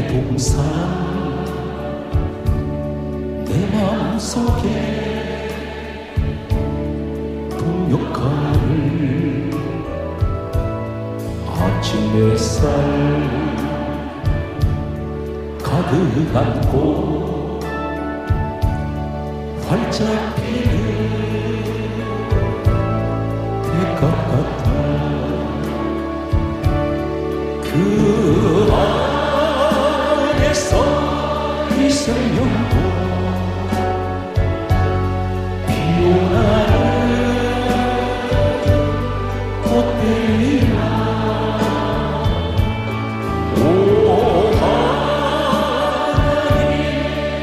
동산 내 마음속에 동역하를 아침 햇살 가득 안고 활짝 피는 대가 같아 그 안에서 이 생명도 피어나는 꽃들이라 오 하나님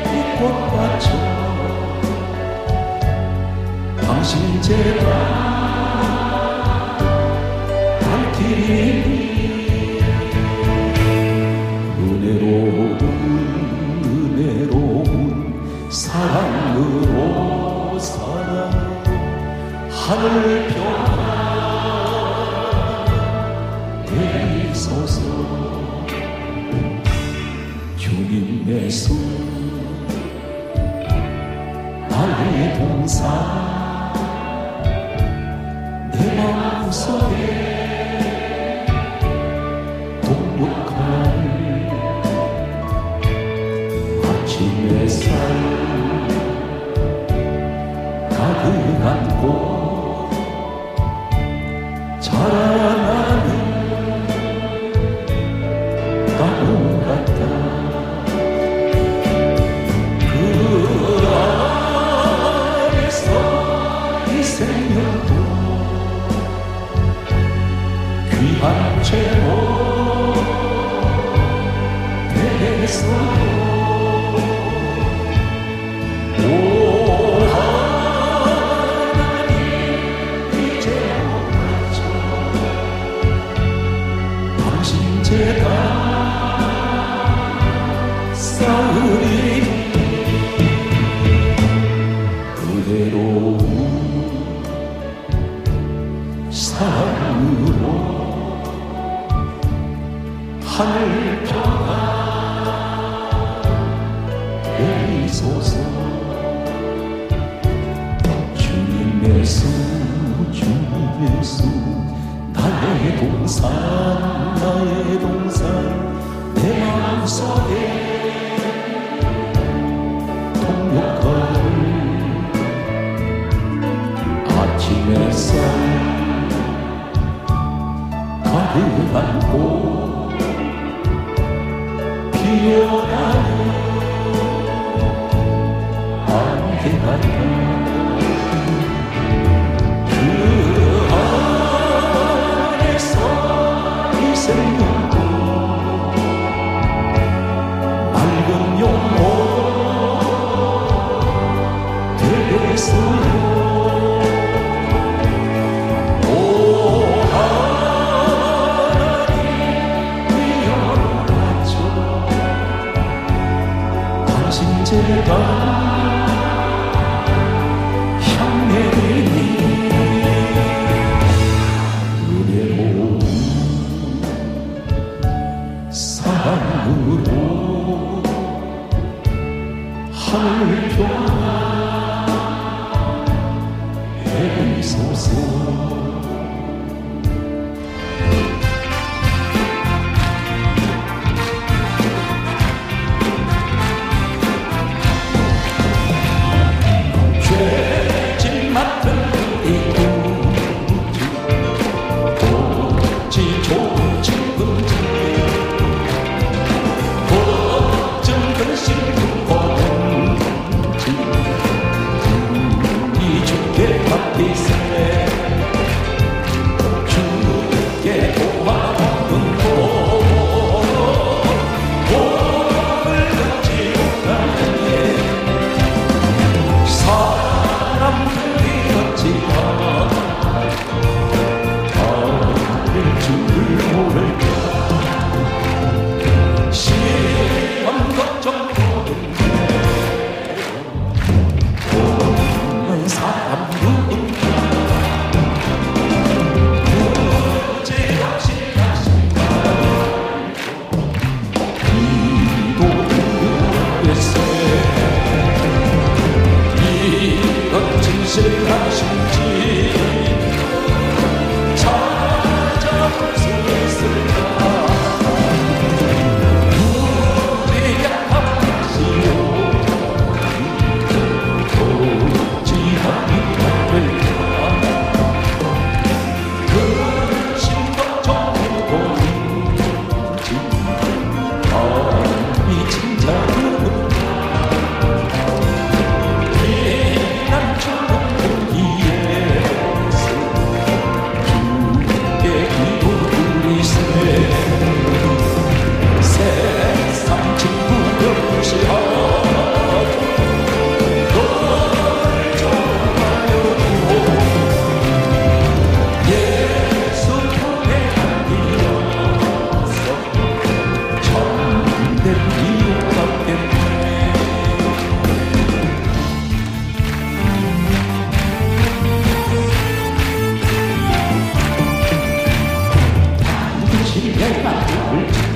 이 꽃밭은 당신 제가 밝히니 은혜로운 사랑으로 하늘 평화 내리소서 주님의 손 나의 동산 내 마음속에 동역할 아침 햇살 가득 안고 자라나는 나무 같다 그 안에서 이 생명도 귀한 죄로 되겠어요 오 하나님 이제 못하죠 당신 제가 싸우리 그대로운 사랑으로 하늘 평화 내리소서 주님의 수 주님의 수 나의 동산 나의 동산 내 마음속에 통역할 아침 햇살 가득 안고 피어나는 안개 같아 그 안에서 이 생명도 맑은 영혼 되겠어요 제가 향내리니 은혜로운 사랑으로 하늘 평화 내리소서 걱정 근심 두고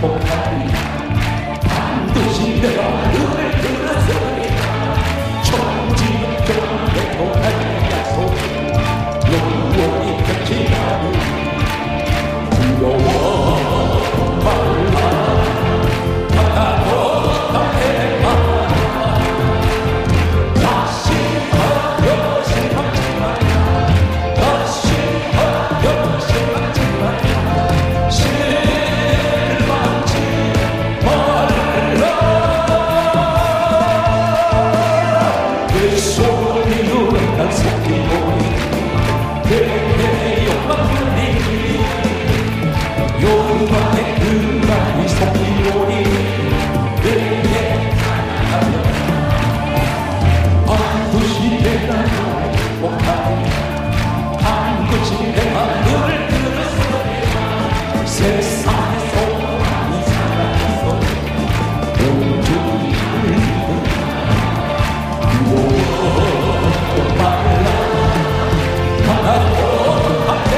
행복하리 반드시 내가 너를 들었으리 천지는 정내고 할 약속 영원히 끝이 나는 두려워 말라 바다로 담배가 다시 하여 실망치 말라 다시 하여 실망치 말라 실망치 말라 내 손이 누른다 속이고 내 욕망이 용광의 그 말이 속이오니 내게 가면 반드시 내가 행복하리 반드시 내가 너를 들었으리 세상에서 많이 살아서 온종일 두려워 말라 바다로 앞에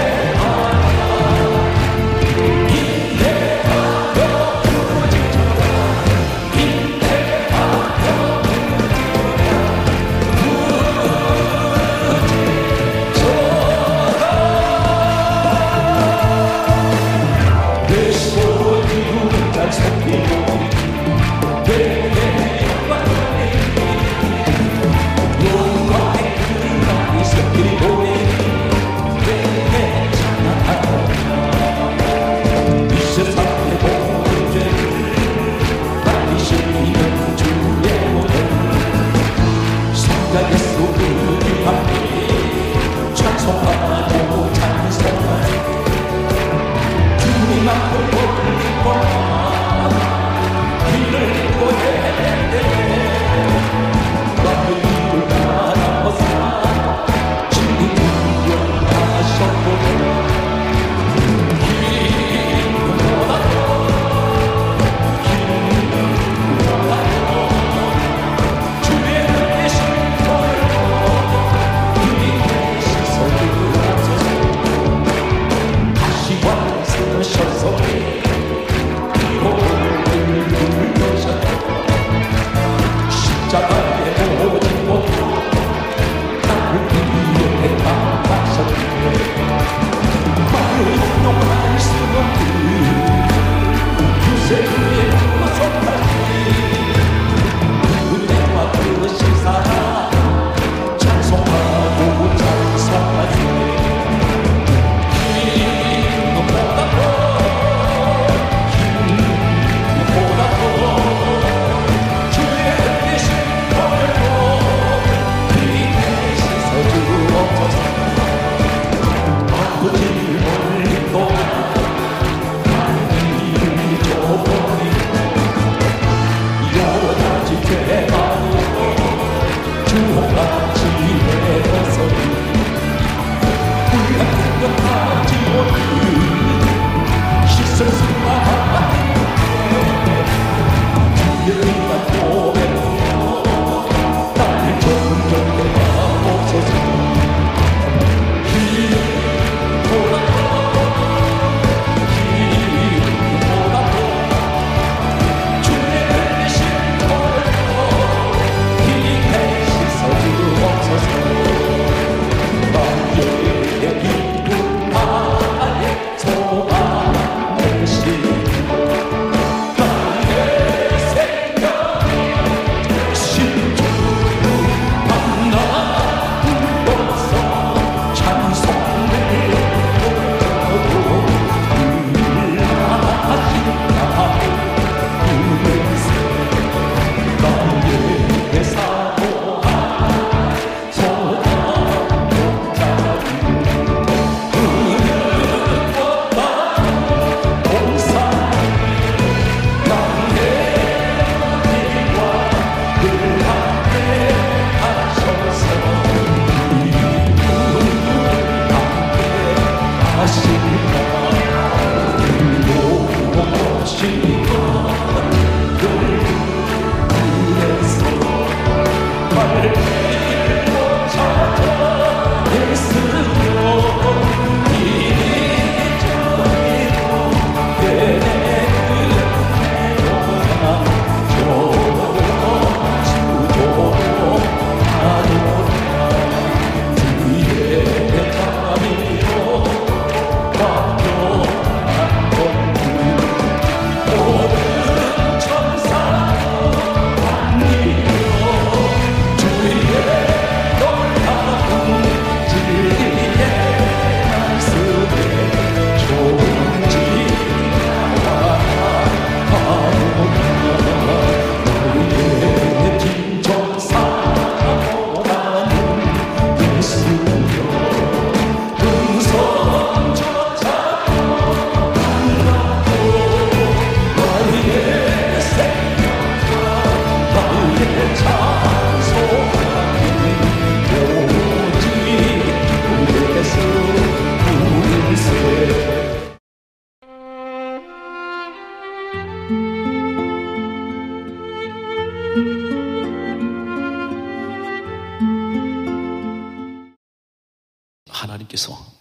하나님께서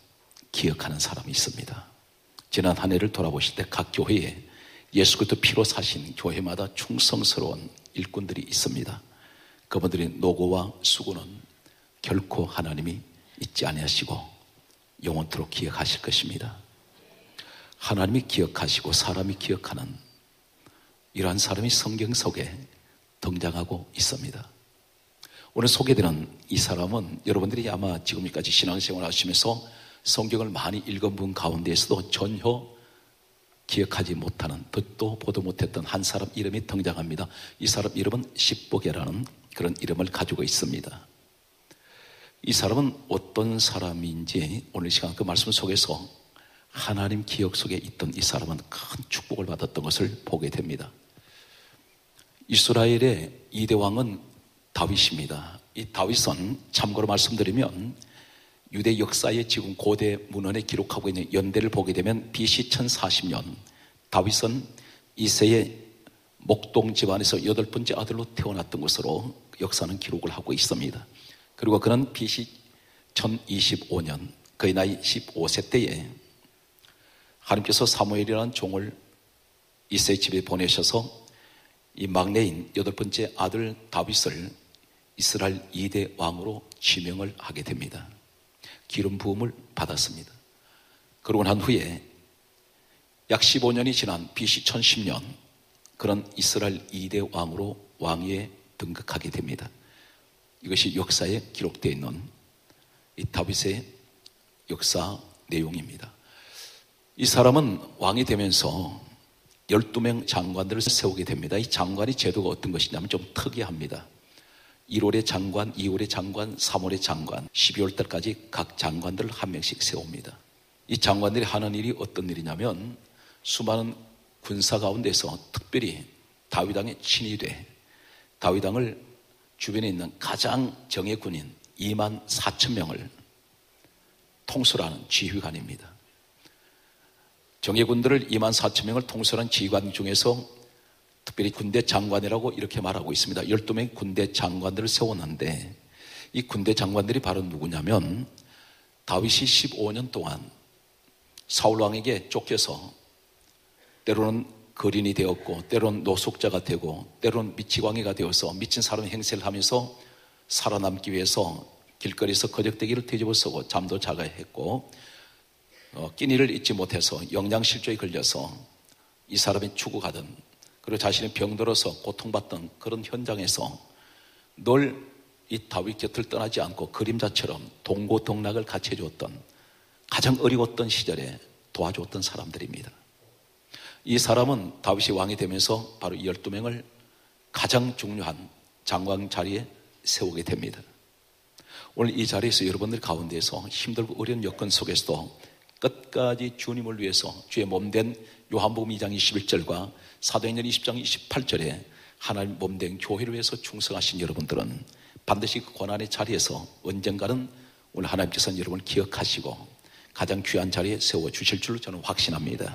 기억하는 사람이 있습니다. 지난 한 해를 돌아보실 때 각 교회에 예수 그리스도 피로 사신 교회마다 충성스러운 일꾼들이 있습니다. 그분들의 노고와 수고는 결코 하나님이 잊지 아니하시고 영원토록 기억하실 것입니다. 하나님이 기억하시고 사람이 기억하는 이러한 사람이 성경 속에 등장하고 있습니다. 오늘 소개되는 이 사람은 여러분들이 아마 지금까지 신앙생활 하시면서 성경을 많이 읽은 분 가운데에서도 전혀 기억하지 못하는, 듣도 보도 못했던 한 사람 이름이 등장합니다. 이 사람 이름은 십보게라는 그런 이름을 가지고 있습니다. 이 사람은 어떤 사람인지 오늘 시간 그 말씀 속에서 하나님 기억 속에 있던 이 사람은 큰 축복을 받았던 것을 보게 됩니다. 이스라엘의 2대 왕은 다윗입니다. 이 다윗은 참고로 말씀드리면 유대 역사의 지금 고대 문헌에 기록하고 있는 연대를 보게 되면 BC 1040년 다윗은 이새의 목동 집안에서 8번째 아들로 태어났던 것으로 역사는 기록을 하고 있습니다. 그리고 그는 BC 1025년 그의 나이 15세 때에 하나님께서 사무엘이라는 종을 이새의 집에 보내셔서 이 막내인 8번째 아들 다윗을 이스라엘 2대 왕으로 지명을 하게 됩니다. 기름 부음을 받았습니다. 그러고 난 후에 약 15년이 지난 BC 1010년 그런 이스라엘 2대 왕으로 왕위에 등극하게 됩니다. 이것이 역사에 기록되어 있는 이 다윗의 역사 내용입니다. 이 사람은 왕이 되면서 12명 장관들을 세우게 됩니다. 이 장관의 제도가 어떤 것이냐면 좀 특이합니다. 1월에 장관, 2월에 장관, 3월에 장관, 12월 달까지 각 장관들을 한 명씩 세웁니다. 이 장관들이 하는 일이 어떤 일이냐면 수많은 군사 가운데서 특별히 다윗왕의 친위대, 다윗왕을 주변에 있는 가장 정예 군인 2만 4천 명을 통솔하는 지휘관입니다. 정예군들을 2만 4천 명을 통솔한 지휘관 중에서 특별히 군대 장관이라고 이렇게 말하고 있습니다. 12명의 군대 장관들을 세웠는데 이 군대 장관들이 바로 누구냐면 다윗이 15년 동안 사울왕에게 쫓겨서 때로는 거린이 되었고 때로는 노숙자가 되고 때로는 미치광이가 되어서 미친 사람 행세를 하면서 살아남기 위해서 길거리에서 거적대기를 뒤집어 쓰고 잠도 자가 했고 끼니를 잊지 못해서 영양실조에 걸려서 이 사람이 죽어가던 그리고 자신이 병들어서 고통받던 그런 현장에서 늘 이 다윗 곁을 떠나지 않고 그림자처럼 동고동락을 같이 해주었던 가장 어려웠던 시절에 도와주었던 사람들입니다. 이 사람은 다윗이 왕이 되면서 바로 이 12명을 가장 중요한 장관 자리에 세우게 됩니다. 오늘 이 자리에서 여러분들 가운데에서 힘들고 어려운 여건 속에서도 끝까지 주님을 위해서 주의 몸된 요한복음 2장 21절과 사도행전 20장 28절에 하나님 몸된 교회를 위해서 충성하신 여러분들은 반드시 그 고난의 자리에서 언젠가는 오늘 하나님께서는 여러분을 기억하시고 가장 귀한 자리에 세워주실 줄로 저는 확신합니다.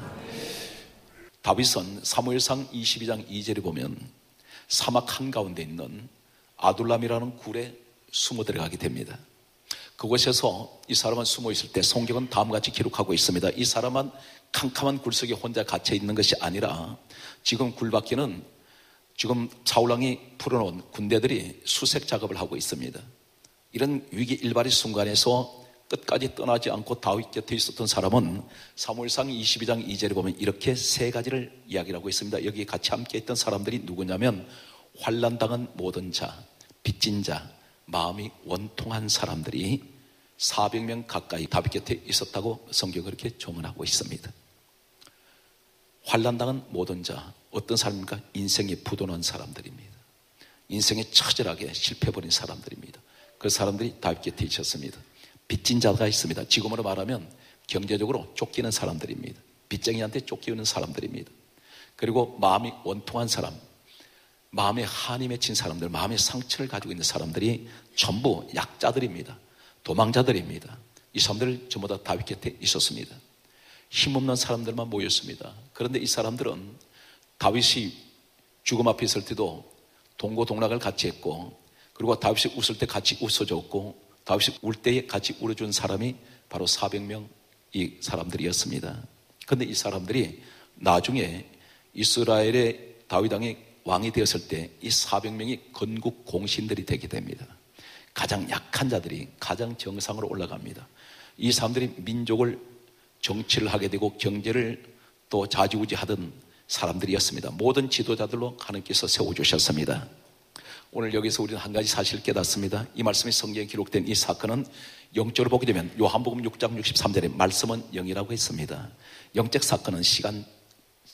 다윗은 사무엘상 22장 2절에 보면 사막 한가운데 있는 아둘람이라는 굴에 숨어 들어가게 됩니다. 그곳에서 이 사람은 숨어 있을 때 성경은 다음과 같이 기록하고 있습니다. 이 사람은 캄캄한 굴속에 혼자 갇혀 있는 것이 아니라 지금 굴 밖에는 지금 사울왕이 풀어놓은 군대들이 수색 작업을 하고 있습니다. 이런 위기 일발의 순간에서 끝까지 떠나지 않고 다윗 곁에 있었던 사람은 사무엘상 22장 2절에 보면 이렇게 세 가지를 이야기를 하고 있습니다. 여기 같이 함께 있던 사람들이 누구냐면 환난당한 모든 자, 빚진 자, 마음이 원통한 사람들이 400명 가까이 다윗 곁에 있었다고 성경은 그렇게 정언하고 있습니다. 환난당한 모든 자, 어떤 사람입니까? 인생에 부도난 사람들입니다. 인생에 처절하게 실패해버린 사람들입니다. 그 사람들이 다윗 곁에 있었습니다. 빚진 자가 있습니다. 지금으로 말하면 경제적으로 쫓기는 사람들입니다. 빚쟁이한테 쫓기는 사람들입니다. 그리고 마음이 원통한 사람, 마음에 한이 맺힌 사람들, 마음의 상처를 가지고 있는 사람들이 전부 약자들입니다. 도망자들입니다. 이 사람들 전부 다 다윗 곁에 있었습니다. 힘없는 사람들만 모였습니다. 그런데 이 사람들은 다윗이 죽음 앞에 있을 때도 동고동락을 같이 했고, 그리고 다윗이 웃을 때 같이 웃어줬고, 다윗이 울 때에 같이 울어준 사람이 바로 400명 이 사람들이었습니다. 그런데 이 사람들이 나중에 이스라엘의 다윗 왕이 왕이 되었을 때 이 400명이 건국 공신들이 되게 됩니다. 가장 약한 자들이 가장 정상으로 올라갑니다. 이 사람들이 민족을 정치를 하게 되고 경제를 또 좌지우지하던 사람들이었습니다. 모든 지도자들로 하나님께서 세워주셨습니다. 오늘 여기서 우리는 한 가지 사실을 깨닫습니다. 이 말씀이 성경에 기록된 이 사건은 영적으로 보게 되면 요한복음 6장 63절에 말씀은 영이라고 했습니다. 영적 사건은 시간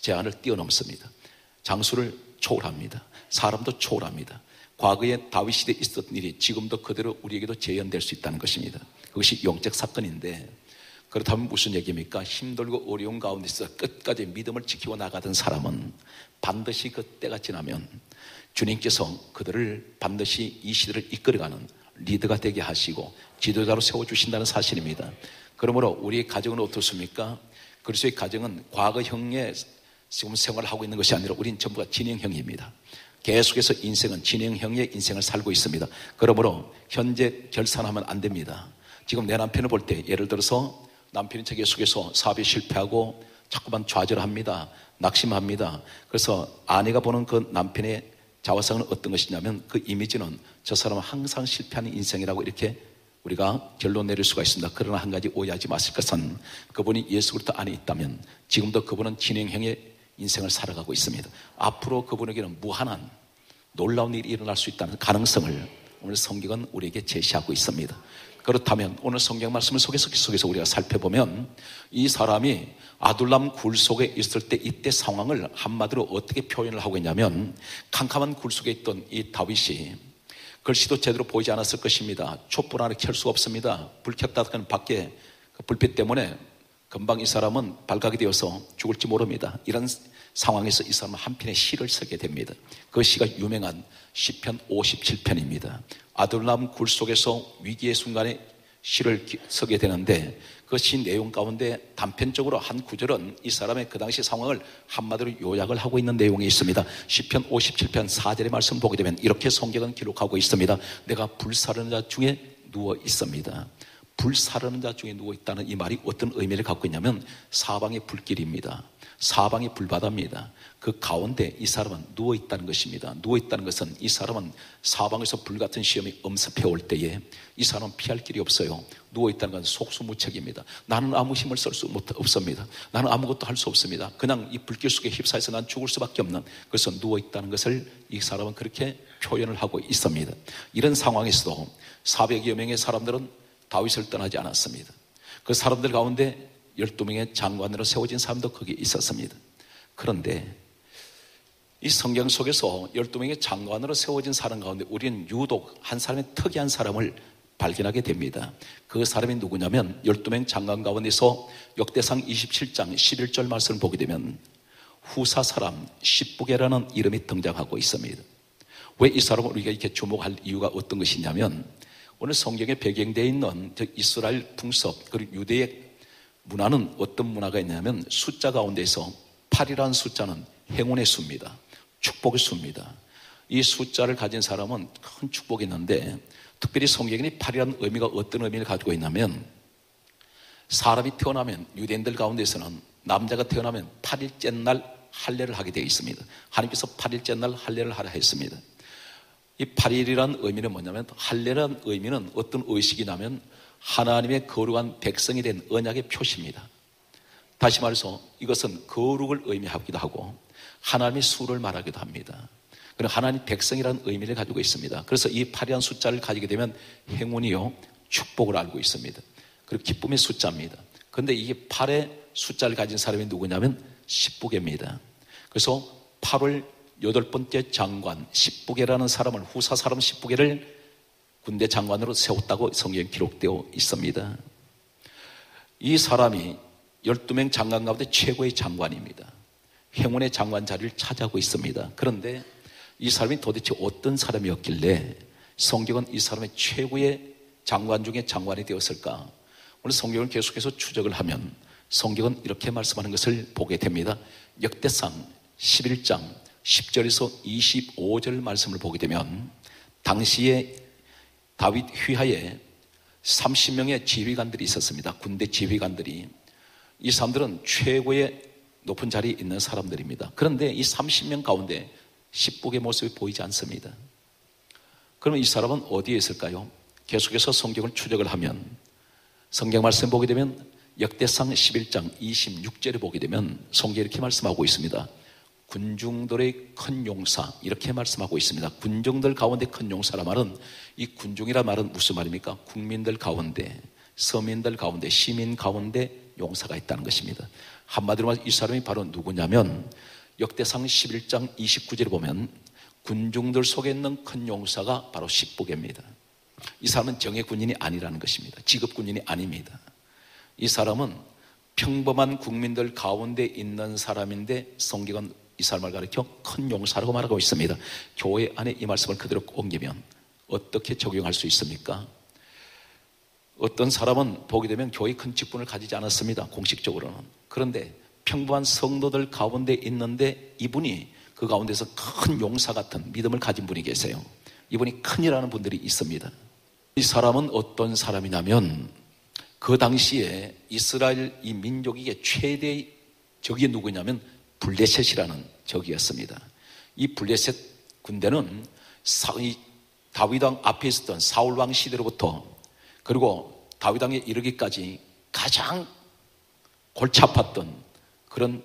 제한을 뛰어넘습니다. 장수를 초월합니다. 사람도 초월합니다. 과거에 다윗 시대에 있었던 일이 지금도 그대로 우리에게도 재현될 수 있다는 것입니다. 그것이 영적 사건인데, 그렇다면 무슨 얘기입니까? 힘들고 어려운 가운데서 끝까지 믿음을 지키고 나가던 사람은 반드시 그 때가 지나면 주님께서 그들을 반드시 이 시대를 이끌어가는 리더가 되게 하시고 지도자로 세워주신다는 사실입니다. 그러므로 우리의 가정은 어떻습니까? 그리스도의 가정은 과거형의 지금 생활을 하고 있는 것이 아니라 우리는 전부가 진행형입니다. 계속해서 인생은 진행형의 인생을 살고 있습니다. 그러므로 현재 결산하면 안 됩니다. 지금 내 남편을 볼 때 예를 들어서 남편이 자기 속에서 사업에 실패하고 자꾸만 좌절합니다. 낙심합니다. 그래서 아내가 보는 그 남편의 자화상은 어떤 것이냐면 그 이미지는 저 사람은 항상 실패하는 인생이라고 이렇게 우리가 결론 내릴 수가 있습니다. 그러나 한 가지 오해하지 마실 것은 그분이 예수 그리스도 안에 있다면 지금도 그분은 진행형의 인생을 살아가고 있습니다. 앞으로 그분에게는 무한한 놀라운 일이 일어날 수 있다는 가능성을 오늘 성경은 우리에게 제시하고 있습니다. 그렇다면 오늘 성경 말씀을 속에서 우리가 살펴보면 이 사람이 아둘람 굴 속에 있을 때 이때 상황을 한마디로 어떻게 표현을 하고 있냐면, 캄캄한 굴 속에 있던 이 다윗이 글씨도 제대로 보이지 않았을 것입니다. 촛불 하나 켤 수가 없습니다. 불 켰다 하면 밖에 그 불빛 때문에 금방 이 사람은 발각이 되어서 죽을지 모릅니다. 이런 상황에서 이 사람은 한 편의 시를 쓰게 됩니다. 그 시가 유명한 시편 57편입니다. 아둘람 굴 속에서 위기의 순간에 시를 쓰게 되는데 그 시 내용 가운데 단편적으로 한 구절은 이 사람의 그 당시 상황을 한마디로 요약을 하고 있는 내용이 있습니다. 시편 57편 4절의 말씀을 보게 되면 이렇게 성경은 기록하고 있습니다. 내가 불사르는 자 중에 누워 있습니다. 불사르는 자 중에 누워 있다는 이 말이 어떤 의미를 갖고 있냐면 사방의 불길입니다. 사방의 불바다입니다. 그 가운데 이 사람은 누워 있다는 것입니다. 누워 있다는 것은 이 사람은 사방에서 불같은 시험이 엄습해 올 때에 이 사람은 피할 길이 없어요. 누워 있다는 건 속수무책입니다. 나는 아무 힘을 쓸 수 없습니다. 나는 아무것도 할 수 없습니다. 그냥 이 불길 속에 휩싸여서 난 죽을 수밖에 없는, 그래서 누워 있다는 것을 이 사람은 그렇게 표현을 하고 있습니다. 이런 상황에서도 400여 명의 사람들은 다윗을 떠나지 않았습니다. 그 사람들 가운데 12명의 장관으로 세워진 사람도 거기에 있었습니다. 그런데 이 성경 속에서 12명의 장관으로 세워진 사람 가운데 우리는 유독 한 사람의 특이한 사람을 발견하게 됩니다. 그 사람이 누구냐면 12명 장관 가운데서 역대상 27장 11절 말씀을 보게 되면 후사 사람 십부게라는 이름이 등장하고 있습니다. 왜 이 사람을 우리가 이렇게 주목할 이유가 어떤 것이냐면, 오늘 성경에 배경되어 있는 이스라엘 풍습 그리고 유대의 문화는 어떤 문화가 있냐면 숫자 가운데서 8이라는 숫자는 행운의 수입니다. 축복의 수입니다. 이 숫자를 가진 사람은 큰 축복이 있는데, 특별히 성경이 8이라는 의미가 어떤 의미를 가지고 있냐면, 사람이 태어나면 유대인들 가운데서는 남자가 태어나면 8일째 날 할례를 하게 되어 있습니다. 하나님께서 8일째 날 할례를 하라 했습니다. 이 8일이라는 의미는 뭐냐면, 할례라는 의미는 어떤 의식이냐면 하나님의 거룩한 백성이 된 언약의 표시입니다. 다시 말해서 이것은 거룩을 의미하기도 하고 하나님의 수를 말하기도 합니다. 그리고 하나님 백성이라는 의미를 가지고 있습니다. 그래서 이 8이라는 숫자를 가지게 되면 행운이요 축복을 알고 있습니다. 그리고 기쁨의 숫자입니다. 그런데 이게 8의 숫자를 가진 사람이 누구냐면 십부개입니다. 그래서 8월 8번째 장관 십부개라는 사람을, 후사 사람 십부개를 군대 장관으로 세웠다고 성경에 기록되어 있습니다. 이 사람이 12명 장관 가운데 최고의 장관입니다. 행운의 장관 자리를 차지하고 있습니다. 그런데 이 사람이 도대체 어떤 사람이었길래 성경은 이 사람의 최고의 장관 중에 장관이 되었을까? 오늘 성경을 계속해서 추적을 하면 성경은 이렇게 말씀하는 것을 보게 됩니다. 역대상 11장 10절에서 25절 말씀을 보게 되면 당시에 다윗 휘하에 30명의 지휘관들이 있었습니다. 군대 지휘관들이. 이 사람들은 최고의 높은 자리에 있는 사람들입니다. 그런데 이 30명 가운데 십복의 모습이 보이지 않습니다. 그러면 이 사람은 어디에 있을까요? 계속해서 성경을 추적을 하면 성경 말씀 보게 되면 역대상 11장 26절에 보게 되면 성경이 이렇게 말씀하고 있습니다. 군중들의 큰 용사, 이렇게 말씀하고 있습니다. 군중들 가운데 큰 용사라 말은, 이 군중이라 말은 무슨 말입니까? 국민들 가운데, 서민들 가운데, 시민 가운데 용사가 있다는 것입니다. 한마디로 말해서 이 사람이 바로 누구냐면 역대상 11장 29절에 보면 군중들 속에 있는 큰 용사가 바로 십복입니다. 이 사람은 정예 군인이 아니라는 것입니다. 직업 군인이 아닙니다. 이 사람은 평범한 국민들 가운데 있는 사람인데 성경은 이 사람을 가리켜 큰 용사라고 말하고 있습니다. 교회 안에 이 말씀을 그대로 옮기면 어떻게 적용할 수 있습니까? 어떤 사람은 보게 되면 교회 큰 직분을 가지지 않았습니다. 공식적으로는. 그런데 평범한 성도들 가운데 있는데 이분이 그 가운데서 큰 용사 같은 믿음을 가진 분이 계세요. 이분이 큰이라는 분들이 있습니다. 이 사람은 어떤 사람이냐면 그 당시에 이스라엘 이 민족에게 최대의 적이 누구냐면 블레셋이라는 적이었습니다. 이 블레셋 군대는 다윗 왕 앞에 있었던 사울 왕 시대로부터 그리고 다윗 왕에 이르기까지 가장 골치 아팠던 그런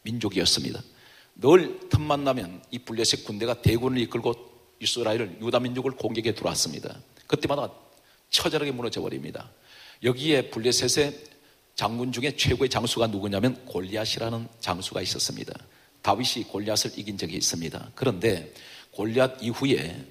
민족이었습니다. 늘 틈만 나면 이 블레셋 군대가 대군을 이끌고 이스라엘을, 유다 민족을 공격해 들어왔습니다. 그때마다 처절하게 무너져 버립니다. 여기에 블레셋의 장군 중에 최고의 장수가 누구냐면 골리앗이라는 장수가 있었습니다. 다윗이 골리앗을 이긴 적이 있습니다. 그런데 골리앗 이후에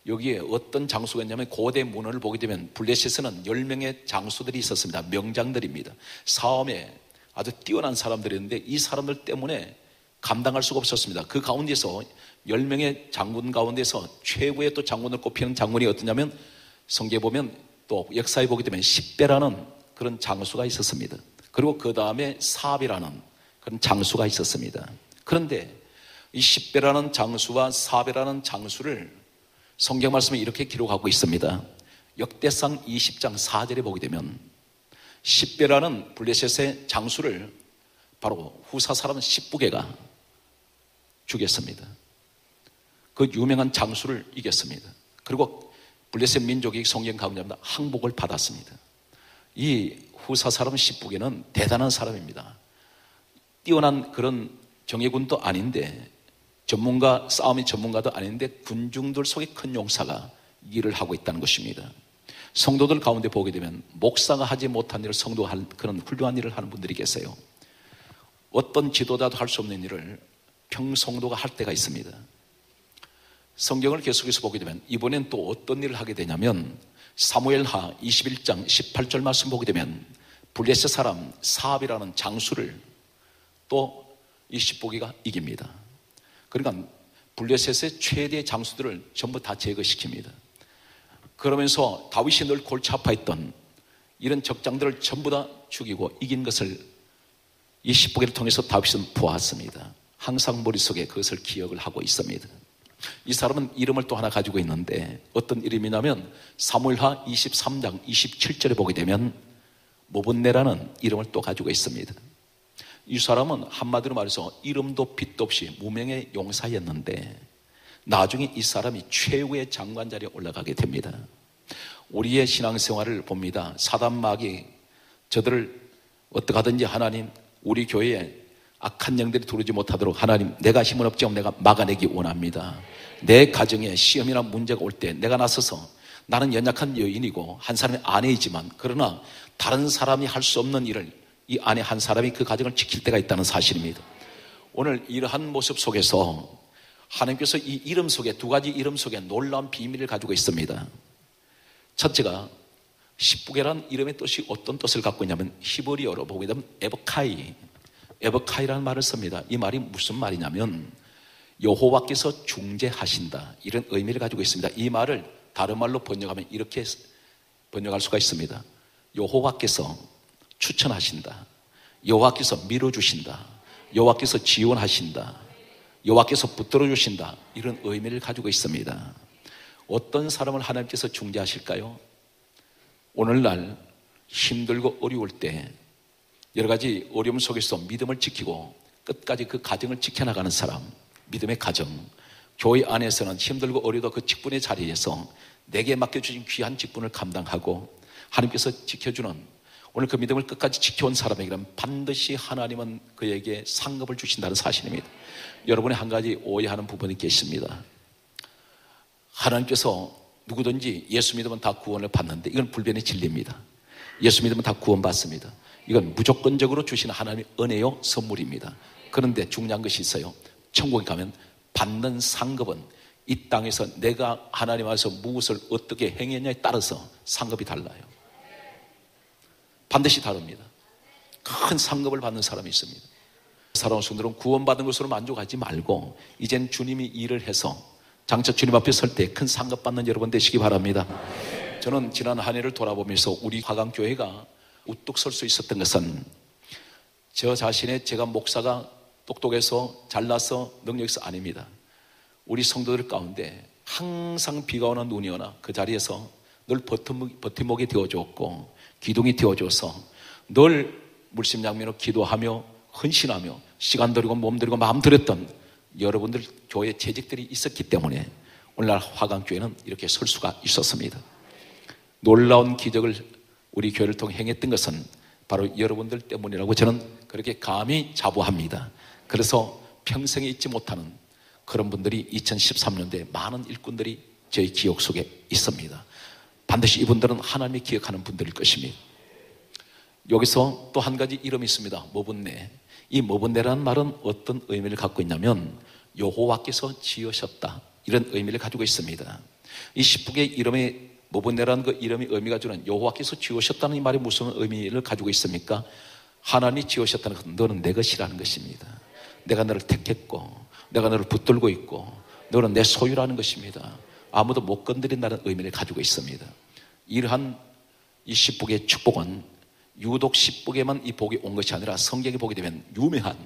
여기에 어떤 장수가 있냐면 고대 문헌을 보게 되면 블레셋에는 10명의 장수들이 있었습니다. 명장들입니다. 싸움에 아주 뛰어난 사람들이었는데 이 사람들 때문에 감당할 수가 없었습니다. 그 가운데서 10명의 장군 가운데서 최고의 또 장군을 꼽히는 장군이 어떠냐면 성경에 보면 또 역사에 보게 되면 십배라는 그런 장수가 있었습니다. 그리고 그 다음에 사배라는 그런 장수가 있었습니다. 그런데 이 십배라는 장수와 사배라는 장수를 성경 말씀에 이렇게 기록하고 있습니다. 역대상 20장 4절에 보게 되면 십배라는 블레셋의 장수를 바로 후사 사람 십부개가 죽였습니다. 그 유명한 장수를 이겼습니다. 그리고 블레셋 민족이 성경 가운데 항복을 받았습니다. 이 후사 사람 십부개는 대단한 사람입니다. 뛰어난 그런 정예군도 아닌데 싸움의 전문가도 아닌데 군중들 속에 큰 용사가 이 일을 하고 있다는 것입니다. 성도들 가운데 보게 되면 목사가 하지 못한 일을 성도가 할 그런 훌륭한 일을 하는 분들이 계세요. 어떤 지도자도 할 수 없는 일을 평성도가 할 때가 있습니다. 성경을 계속해서 보게 되면 이번엔 또 어떤 일을 하게 되냐면 사무엘하 21장 18절 말씀 보게 되면 블레셋 사람 사압이라는 장수를 또 이 십부개가 이깁니다. 그러니까 블레셋의 최대 장수들을 전부 다 제거시킵니다. 그러면서 다윗이 늘 골치 아파했던 이런 적장들을 전부 다 죽이고 이긴 것을 이 십부개를 통해서 다윗은 보았습니다. 항상 머릿속에 그것을 기억을 하고 있습니다. 이 사람은 이름을 또 하나 가지고 있는데 어떤 이름이냐면 사무엘하 23장 27절에 보게 되면 모분네라는 이름을 또 가지고 있습니다. 이 사람은 한마디로 말해서 이름도 빛도 없이 무명의 용사였는데 나중에 이 사람이 최후의 장관 자리에 올라가게 됩니다. 우리의 신앙생활을 봅니다. 사단마귀 저들을 어떻게 하든지 하나님 우리 교회에 악한 영들이 들어오지 못하도록 하나님 내가 힘은 없지만 내가 막아내기 원합니다. 내 가정에 시험이나 문제가 올 때 내가 나서서 나는 연약한 여인이고 한 사람의 아내이지만 그러나 다른 사람이 할 수 없는 일을 이 아내 한 사람이 그 가정을 지킬 때가 있다는 사실입니다. 오늘 이러한 모습 속에서 하나님께서 이 이름 속에 두 가지 이름 속에 놀라운 비밀을 가지고 있습니다. 첫째가 십부개라는 이름의 뜻이 어떤 뜻을 갖고 있냐면 히브리어로 보게 되면 에버카이라는 말을 씁니다. 이 말이 무슨 말이냐면 여호와께서 중재하신다 이런 의미를 가지고 있습니다. 이 말을 다른 말로 번역하면 이렇게 번역할 수가 있습니다. 여호와께서 추천하신다, 여호와께서 밀어주신다, 여호와께서 지원하신다, 여호와께서 붙들어주신다 이런 의미를 가지고 있습니다. 어떤 사람을 하나님께서 중재하실까요? 오늘날 힘들고 어려울 때 여러 가지 어려움 속에서 믿음을 지키고 끝까지 그 가정을 지켜나가는 사람, 믿음의 가정, 교회 안에서는 힘들고 어려도 그 직분의 자리에서 내게 맡겨주신 귀한 직분을 감당하고 하나님께서 지켜주는 오늘 그 믿음을 끝까지 지켜온 사람에게는 반드시 하나님은 그에게 상급을 주신다는 사실입니다. 여러분이 한 가지 오해하는 부분이 계십니다. 하나님께서 누구든지 예수 믿으면 다 구원을 받는데 이건 불변의 진리입니다. 예수 믿으면 다 구원받습니다. 이건 무조건적으로 주시는 하나님의 은혜요 선물입니다. 그런데 중요한 것이 있어요. 천국에 가면 받는 상급은 이 땅에서 내가 하나님 앞에서 무엇을 어떻게 행했냐에 따라서 상급이 달라요. 반드시 다릅니다. 큰 상급을 받는 사람이 있습니다. 사랑하는 성도들은 구원받은 것으로 만족하지 말고 이젠 주님이 일을 해서 장차 주님 앞에 설 때 큰 상급 받는 여러분 되시기 바랍니다. 저는 지난 한 해를 돌아보면서 우리 화강교회가 우뚝 설 수 있었던 것은 저 자신의 제가 목사가 똑똑해서 잘나서 능력에서 아닙니다. 우리 성도들 가운데 항상 비가 오나 눈이 오나 그 자리에서 늘 버팀목이 되어줬고 기둥이 되어줘서 늘 물심양면으로 기도하며 헌신하며 시간 들이고 몸 들이고 마음 들였던 여러분들 교회 재직들이 있었기 때문에 오늘날 화강교회는 이렇게 설 수가 있었습니다. 놀라운 기적을 우리 교회를 통해 행했던 것은 바로 여러분들 때문이라고 저는 그렇게 감히 자부합니다. 그래서 평생에 잊지 못하는 그런 분들이 2013년도에 많은 일꾼들이 저희 기억 속에 있습니다. 반드시 이분들은 하나님이 기억하는 분들일 것입니다. 여기서 또 한 가지 이름이 있습니다. 머분내. 이 머분내라는 말은 어떤 의미를 갖고 있냐면 여호와께서 지으셨다, 이런 의미를 가지고 있습니다. 이 십북의 이름의 머분내라는 그 이름의 의미가 주는 여호와께서 지으셨다는 이 말이 무슨 의미를 가지고 있습니까? 하나님이 지으셨다는 것은 너는 내 것이라는 것입니다. 내가 너를 택했고 내가 너를 붙들고 있고 너는 내 소유라는 것입니다. 아무도 못 건드린다는 의미를 가지고 있습니다. 이러한 이 십북의 축복은 유독 십북에만 이 복이 온 것이 아니라 성경에 보게 되면 유명한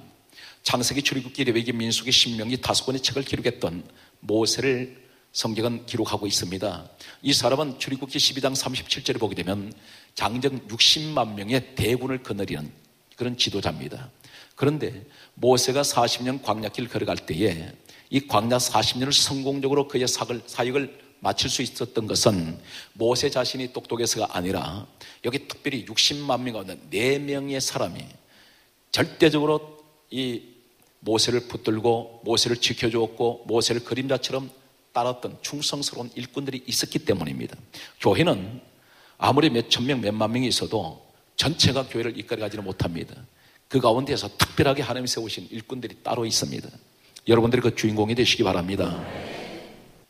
창세기, 출애굽기, 레위기, 민수기, 신명기 5권의 책을 기록했던 모세를 성경은 기록하고 있습니다. 이 사람은 출애굽기 12장 37절에 보게 되면 장정 60만 명의 대군을 거느리는 그런 지도자입니다. 그런데 모세가 40년 광야길 걸어갈 때에 이 광야 40년을 성공적으로 그의 사역을 마칠 수 있었던 것은 모세 자신이 똑똑해서가 아니라 여기 특별히 60만 명 가운데 4명의 사람이 절대적으로 이 모세를 붙들고 모세를 지켜주었고 모세를 그림자처럼 따랐던 충성스러운 일꾼들이 있었기 때문입니다. 교회는 아무리 몇천 명, 몇만 명이 있어도 전체가 교회를 이끌어가지는 못합니다. 그 가운데에서 특별하게 하나님이 세우신 일꾼들이 따로 있습니다. 여러분들이 그 주인공이 되시기 바랍니다.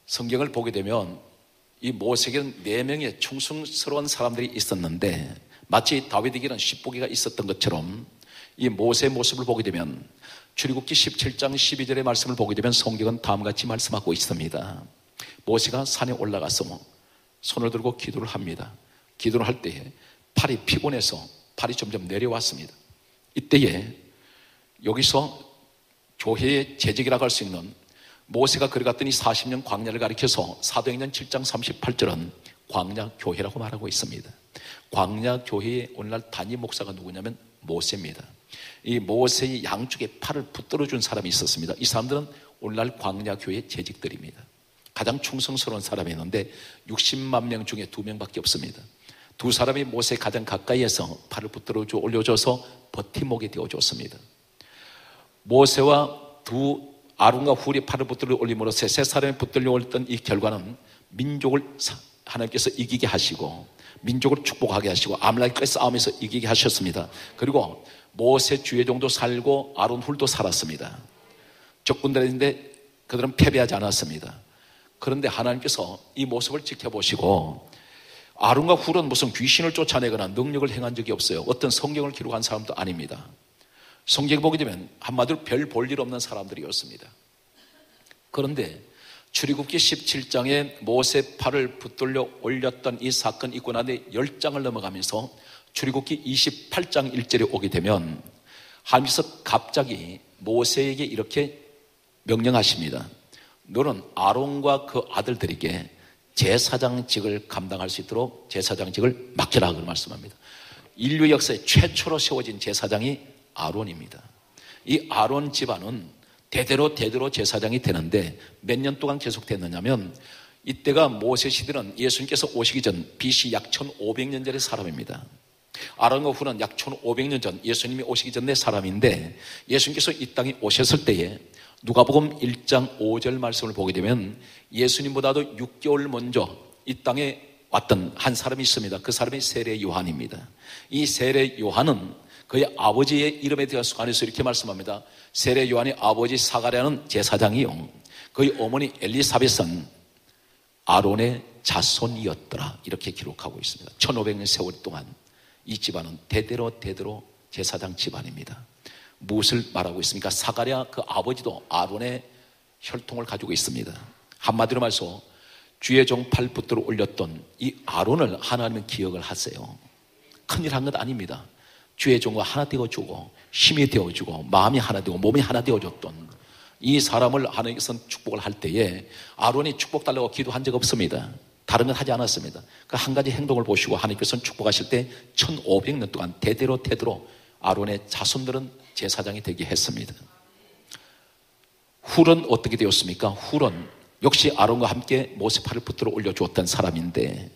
성경을 보게 되면 이 모세에게는 4명의 충성스러운 사람들이 있었는데 마치 다윗에게는 십부개가 있었던 것처럼 이 모세의 모습을 보게 되면 출애굽기 17장 12절의 말씀을 보게 되면 성경은 다음과 같이 말씀하고 있습니다. 모세가 산에 올라가서 손을 들고 기도를 합니다. 기도를 할 때에 팔이 피곤해서 팔이 점점 내려왔습니다. 이때에 여기서 교회의 재직이라고 할 수 있는 모세가 걸어갔더니 40년 광야를 가리켜서 사도행전 7장 38절은 광야교회라고 말하고 있습니다. 광야교회의 오늘날 단임 목사가 누구냐면 모세입니다. 이 모세의 양쪽에 팔을 붙들어준 사람이 있었습니다. 이 사람들은 오늘날 광야교회의 재직들입니다. 가장 충성스러운 사람이었는데 60만 명 중에 2명밖에 없습니다. 두 사람이 모세 가장 가까이에서 팔을 붙들어 올려줘서 버팀목이 되어줬습니다. 모세와 아론과 훌이 팔을 붙들어 올림으로써 세 사람이 붙들려 올렸던 이 결과는 민족을 하나님께서 이기게 하시고 민족을 축복하게 하시고 아말렉과의 싸움에서 이기게 하셨습니다. 그리고 모세 주의 종도 살고 아론 훌도 살았습니다. 적군들인데 그들은 패배하지 않았습니다. 그런데 하나님께서 이 모습을 지켜보시고 아론과 훌은 무슨 귀신을 쫓아내거나 능력을 행한 적이 없어요. 어떤 성경을 기록한 사람도 아닙니다. 성경에 보게 되면 한마디로 별 볼 일 없는 사람들이었습니다. 그런데 출애굽기 17장에 모세 팔을 붙들려 올렸던 이 사건 있고 난 뒤에 10장을 넘어가면서 출애굽기 28장 1절에 오게 되면 하나님께서 갑자기 모세에게 이렇게 명령하십니다. 너는 아론과 그 아들들에게 제사장직을 감당할 수 있도록 제사장직을 맡겨라 그런 말씀합니다. 인류 역사에 최초로 세워진 제사장이 아론입니다. 이 아론 집안은 대대로 제사장이 되는데 몇 년 동안 계속됐느냐면 이때가 모세 시대는 예수님께서 오시기 전 BC 약 1500년 전의 사람입니다. 아론과 훌은 약 1500년 전 예수님이 오시기 전의 사람인데 예수님께서 이 땅에 오셨을 때에 누가복음 1장 5절 말씀을 보게 되면 예수님보다도 6개월 먼저 이 땅에 왔던 한 사람이 있습니다. 그 사람이 세례 요한입니다. 이 세례 요한은 그의 아버지의 이름에 대해서 관해서 이렇게 말씀합니다. 세례 요한의 아버지 사가랴는 제사장이요 그의 어머니 엘리사벳은 아론의 자손이었더라 이렇게 기록하고 있습니다. 1500년 세월 동안 이 집안은 대대로 제사장 집안입니다. 무엇을 말하고 있습니까? 사가랴 그 아버지도 아론의 혈통을 가지고 있습니다. 한마디로 말해서 주의 종 팔붙들어 올렸던 이 아론을 하나님은 기억을 하세요. 큰일 한 것 아닙니다. 주의 종과 하나 되어주고 힘이 되어주고 마음이 하나 되고 몸이 하나 되어줬던 이 사람을 하나님께서는 축복을 할 때에 아론이 축복 달라고 기도한 적 없습니다. 다른 건 하지 않았습니다. 그 한 가지 행동을 보시고 하나님께서는 축복하실 때 1500년 동안 대대로 아론의 자손들은 제사장이 되게 했습니다. 훌은 어떻게 되었습니까? 훌은 역시 아론과 함께 모세 팔을 붙들어 올려주었던 사람인데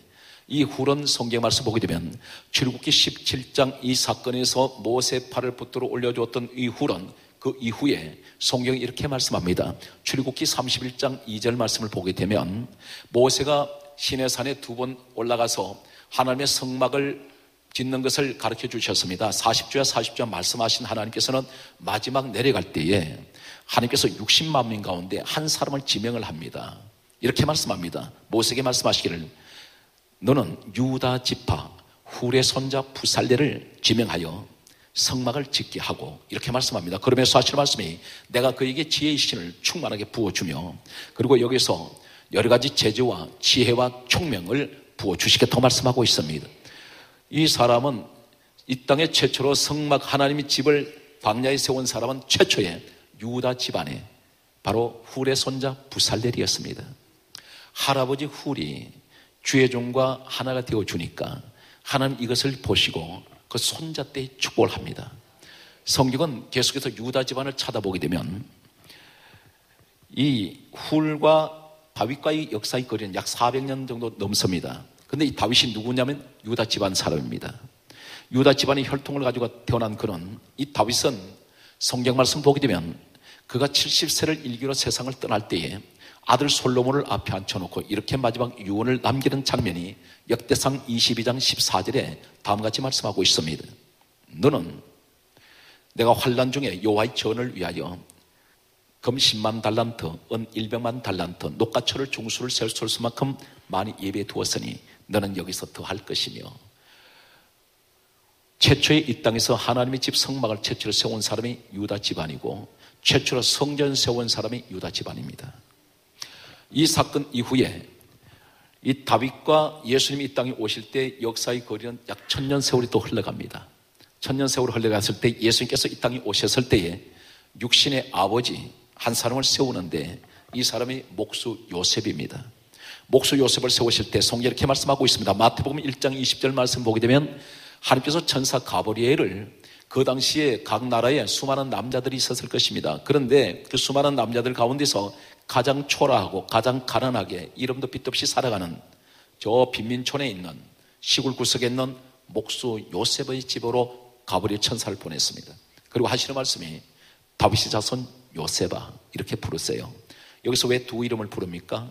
이 훌은 성경 말씀 보게 되면 출애굽기 17장 이 사건에서 모세 팔을 붙들어 올려주었던 이 훌은 그 이후에 성경이 이렇게 말씀합니다. 출애굽기 31장 2절 말씀을 보게 되면 모세가 시내산에 2번 올라가서 하나님의 성막을 짓는 것을 가르쳐 주셨습니다. 40주야 말씀하신 하나님께서는 마지막 내려갈 때에 하나님께서 60만 명 가운데 한 사람을 지명을 합니다. 이렇게 말씀합니다. 모세에게 말씀하시기를 너는 유다 지파 훌의 손자 부살레를 지명하여 성막을 짓게 하고 이렇게 말씀합니다. 그러면서 하시는 말씀이 내가 그에게 지혜의 신을 충만하게 부어주며 그리고 여기서 여러 가지 재주와 지혜와 총명을 부어주시겠다고 말씀하고 있습니다. 이 사람은 이 땅에 최초로 성막 하나님의 집을 광야에 세운 사람은 최초의 유다 집안에 바로 훌의 손자 부살렐이었습니다. 할아버지 훌이 주의 종과 하나가 되어주니까 하나님 이것을 보시고 그 손자 때 축복을 합니다. 성경은 계속해서 유다 집안을 찾아보게 되면 이 훌과 다윗과의 역사의 거리는 약 400년 정도 넘습니다. 근데 이 다윗이 누구냐면 유다 집안 사람입니다. 유다 집안의 혈통을 가지고 태어난 그는 이 다윗은 성경 말씀 보게 되면 그가 70세를 일기로 세상을 떠날 때에 아들 솔로몬을 앞에 앉혀놓고 이렇게 마지막 유언을 남기는 장면이 역대상 22장 14절에 다음같이 말씀하고 있습니다. 너는 내가 환난 중에 여호와의 전을 위하여 금 10만 달란트, 은 100만 달란트, 녹과철을 중수를 셀 수 없을 만큼 많이 예배해 두었으니 너는 여기서 더 할 것이며 최초에 이 땅에서 하나님의 집 성막을 최초로 세운 사람이 유다 집안이고 최초로 성전 세운 사람이 유다 집안입니다. 이 사건 이후에 이 다윗과 예수님이 이 땅에 오실 때 역사의 거리는 약 1000년 세월이 또 흘러갑니다. 1000년 세월이 흘러갔을 때 예수님께서 이 땅에 오셨을 때에 육신의 아버지 한 사람을 세우는데 이 사람이 목수 요셉입니다. 목수 요셉을 세우실 때 성경에 이렇게 말씀하고 있습니다. 마태복음 1장 20절 말씀 보게 되면 하나님께서 천사 가브리엘을 그 당시에 각 나라에 수많은 남자들이 있었을 것입니다. 그런데 그 수많은 남자들 가운데서 가장 초라하고 가장 가난하게 이름도 빛도 없이 살아가는 저 빈민촌에 있는 시골 구석에 있는 목수 요셉의 집으로 가브리엘 천사를 보냈습니다. 그리고 하시는 말씀이 다윗의 자손 요셉아 이렇게 부르세요. 여기서 왜 두 이름을 부릅니까?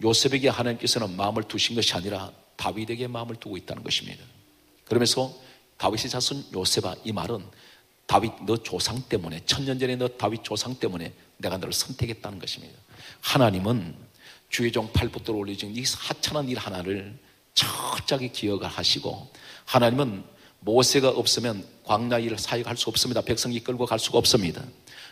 요셉에게 하나님께서는 마음을 두신 것이 아니라 다윗에게 마음을 두고 있다는 것입니다. 그러면서 다윗의 자손 요셉아 이 말은 다윗 너 조상 때문에 1000년 전에 너 다윗 조상 때문에 내가 너를 선택했다는 것입니다. 하나님은 주의 종 팔붙들어 올리신 이 하찮은 일 하나를 철저하게 기억을 하시고 하나님은 모세가 없으면 광야를 사역할 수 없습니다. 백성이 끌고 갈 수가 없습니다.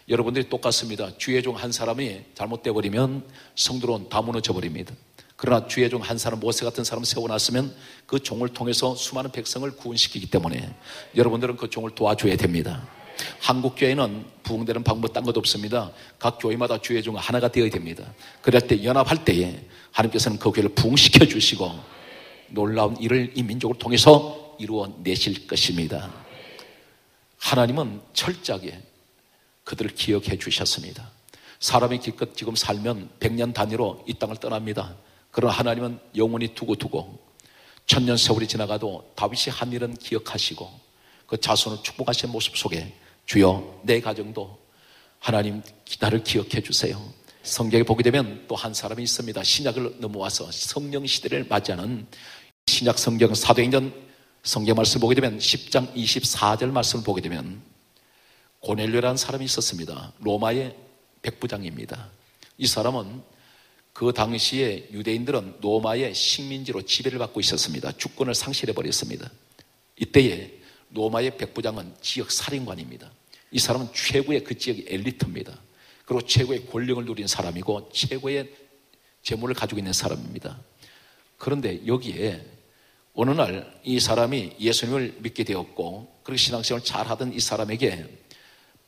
여러분들이 똑같습니다. 주의 종 한 사람이 잘못되어 버리면 성도는 다 무너져 버립니다. 그러나 주의 종 한 사람 모세 같은 사람 세워놨으면 그 종을 통해서 수많은 백성을 구원시키기 때문에 여러분들은 그 종을 도와줘야 됩니다. 한국교회는 부흥되는 방법 딴 것도 없습니다. 각 교회마다 주의 중 하나가 되어야 됩니다. 그럴 때 연합할 때에 하나님께서는 그 교회를 부흥시켜 주시고 놀라운 일을 이 민족을 통해서 이루어내실 것입니다. 하나님은 철저하게 그들을 기억해 주셨습니다. 사람이 기껏 지금 살면 100년 단위로 이 땅을 떠납니다. 그러나 하나님은 영원히 두고 천년 세월이 지나가도 다윗이 한 일은 기억하시고 그 자손을 축복하시는 모습 속에 주여 내 가정도 하나님 나를 기억해 주세요. 성경에 보게 되면 또 한 사람이 있습니다. 신약을 넘어와서 성령 시대를 맞이하는 신약 성경 사도행전 성경 말씀을 보게 되면 10장 24절 말씀을 보게 되면 고넬료라는 사람이 있었습니다. 로마의 백부장입니다. 이 사람은 그 당시에 유대인들은 로마의 식민지로 지배를 받고 있었습니다. 주권을 상실해 버렸습니다. 이때에 로마의 백부장은 지역 사령관입니다. 이 사람은 최고의 그 지역의 엘리트입니다. 그리고 최고의 권력을 누린 사람이고 최고의 재물을 가지고 있는 사람입니다. 그런데 여기에 어느 날 이 사람이 예수님을 믿게 되었고 그리고 신앙생활을 잘하던 이 사람에게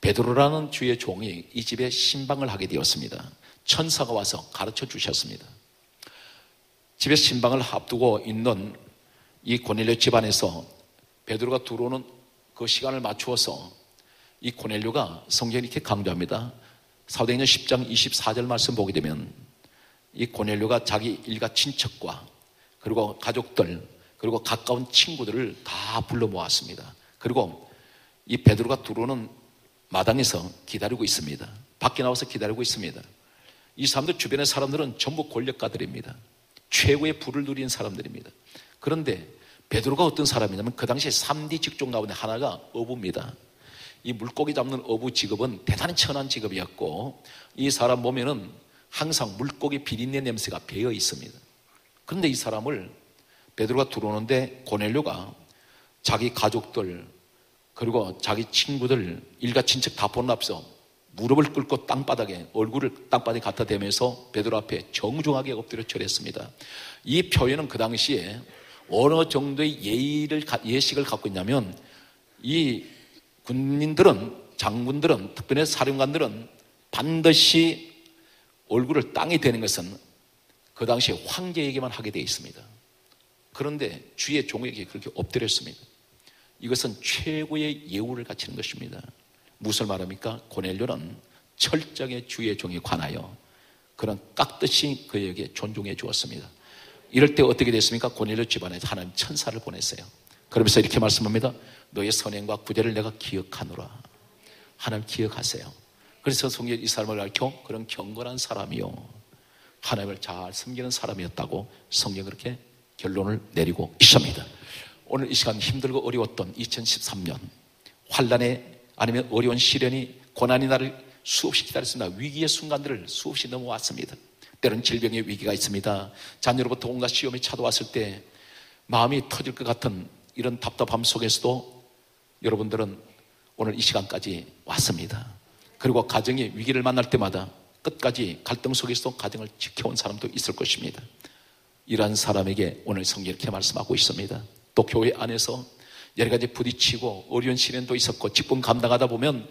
베드로라는 주의 종이 이 집에 신방을 하게 되었습니다. 천사가 와서 가르쳐 주셨습니다. 집에 신방을 앞두고 있는 이 고넬료 집안에서 베드로가 들어오는 그 시간을 맞추어서 이 고넬료가 성경이 이렇게 강조합니다. 사도행전 10장 24절 말씀 보게 되면 이 고넬료가 자기 일가 친척과 그리고 가족들 그리고 가까운 친구들을 다 불러 모았습니다. 그리고 이 베드로가 들어오는 마당에서 기다리고 있습니다. 밖에 나와서 기다리고 있습니다. 이 사람들 주변의 사람들은 전부 권력가들입니다. 최고의 부를 누리는 사람들입니다. 그런데 베드로가 어떤 사람이냐면 그 당시에 3D 직종 가운데 하나가 어부입니다. 이 물고기 잡는 어부 직업은 대단히 천한 직업이었고 이 사람 보면은 항상 물고기 비린내 냄새가 배어 있습니다. 그런데 이 사람을 베드로가 들어오는데 고넬료가 자기 가족들 그리고 자기 친구들 일가 친척 다 보는 앞에서 무릎을 꿇고 땅바닥에 얼굴을 땅바닥에 갖다 대면서 베드로 앞에 정중하게 엎드려 절했습니다. 이 표현은 그 당시에 어느 정도의 예식을 갖고 있냐면 이 군인들은 장군들은 특별히 사령관들은 반드시 얼굴을 땅에 대는 것은 그 당시에 황제에게만 하게 되어 있습니다. 그런데 주의 종에게 그렇게 엎드렸습니다. 이것은 최고의 예우를 갖추는 것입니다. 무엇을 말합니까? 고넬료는 철저하게 주의 종에 관하여 그런 깍듯이 그에게 존중해 주었습니다. 이럴 때 어떻게 됐습니까? 고넬료 집안에 하나님 천사를 보냈어요. 그러면서 이렇게 말씀합니다. 너의 선행과 구제를 내가 기억하노라. 하나님 기억하세요. 그래서 성경에 이 사람을 가르쳐 그런 경건한 사람이요 하나님을 잘 섬기는 사람이었다고 성경은 그렇게 결론을 내리고 있습니다. 오늘 이 시간 힘들고 어려웠던 2013년 환난에 아니면 어려운 시련이 고난이 나를 수없이 기다렸습니다. 위기의 순간들을 수없이 넘어왔습니다. 때로는 질병의 위기가 있습니다. 자녀로부터 온갖 시험이 찾아왔을 때 마음이 터질 것 같은 이런 답답함 속에서도 여러분들은 오늘 이 시간까지 왔습니다. 그리고 가정의 위기를 만날 때마다 끝까지 갈등 속에서도 가정을 지켜온 사람도 있을 것입니다. 이러한 사람에게 오늘 성경이 이렇게 말씀하고 있습니다. 또 교회 안에서 여러 가지 부딪히고 어려운 시련도 있었고 직분 감당하다 보면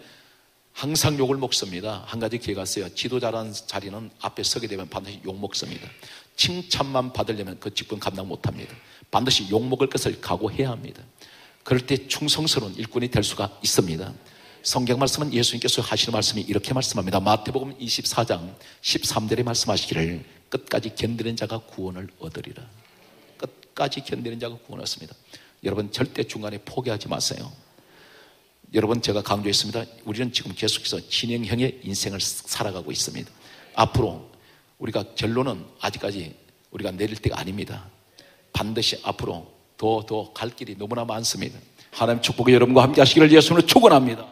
항상 욕을 먹습니다. 한 가지 기회가 있어요. 지도자라는 자리는 앞에 서게 되면 반드시 욕 먹습니다. 칭찬만 받으려면 그 직분 감당 못합니다. 반드시 욕 먹을 것을 각오해야 합니다. 그럴 때 충성스러운 일꾼이 될 수가 있습니다. 성경 말씀은 예수님께서 하시는 말씀이 이렇게 말씀합니다. 마태복음 24장 13절에 말씀하시기를 끝까지 견디는 자가 구원을 얻으리라. 끝까지 견디는 자가 구원을 얻습니다. 여러분 절대 중간에 포기하지 마세요. 여러분 제가 강조했습니다. 우리는 지금 계속해서 진행형의 인생을 살아가고 있습니다. 앞으로 우리가 결론은 아직까지 우리가 내릴 때가 아닙니다. 반드시 앞으로 더 갈 길이 너무나 많습니다. 하나님 축복이 여러분과 함께 하시기를 예수님으로 축원합니다.